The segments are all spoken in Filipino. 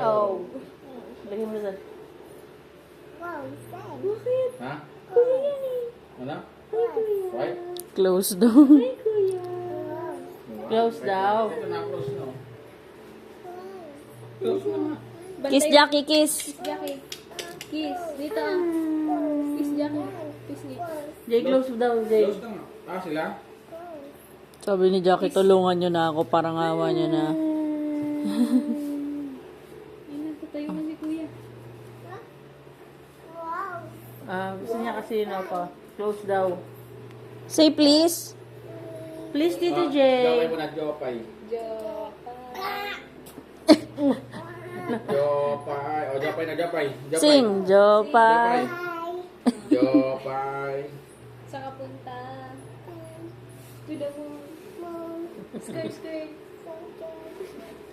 Oh. Lagyan mo na. Bakit? Ha? Kuya yan eh. Ano? Hi, kuya. Right? Close daw. Hi, kuya. Close daw. Ito na, close na. Close na nga. Kiss, Jackie, kiss. Jackie. Kiss. Dito. Kiss, Jackie. Kiss ni. Jay, close daw, Jay. Close na nga. Ah, sila? Sabi ni Jackie, tulungan nyo na ako. Parang awa nyo na. Ayun, tatayo na si kuya. Gusto niya kasi yun ako. Close daw. Say please. Please, Tito Jopay Jay. mo na, Jopay. Jopay. Jopay. O, Jopay na, Jopay. Jopay. Sing, Jopay. Jopay. Saan ka punta? To the moon. Skirt, skirt.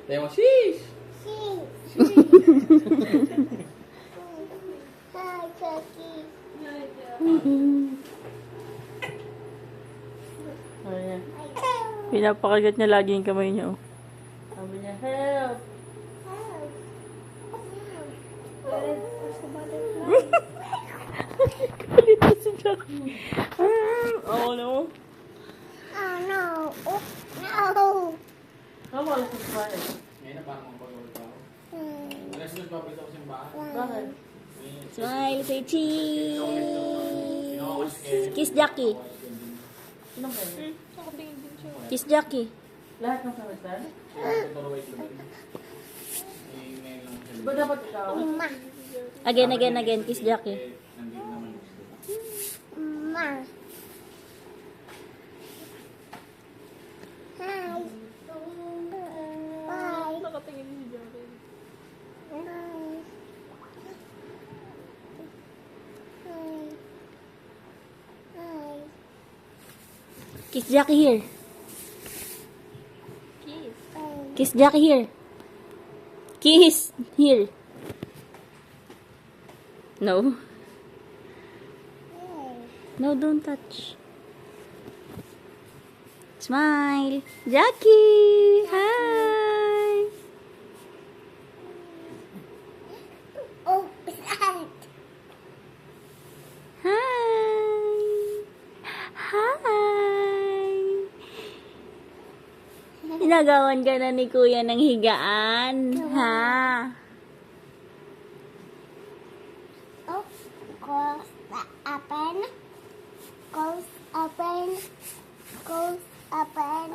Tayo mo, sheesh! Ayan. Pinapakagat niya lagi yung kamay niya. Oh. Sabi niya, help! Galit na si Jackie. Oo, no? Tama, alas na sa Ngayon na parang magpagawal pa ako. Alas na babalik ako sa bahay. Bakit? Smile, say cheese! Kiss Jackie. Sinong kayo? Nakatingin din siya. Kiss Jackie. Lahat ng kamitan? Ba dapat ikaw? Again. Kiss Jackie. Nandito naman. Nakatingin si Jackie. Kiss Jackie here. Kiss. Kiss Jackie here. Kiss here. No. No, don't touch. Smile. Jackie. Hi. Hi. Ginagawan ka na ni Kuya ng higaan, ha? Goes open.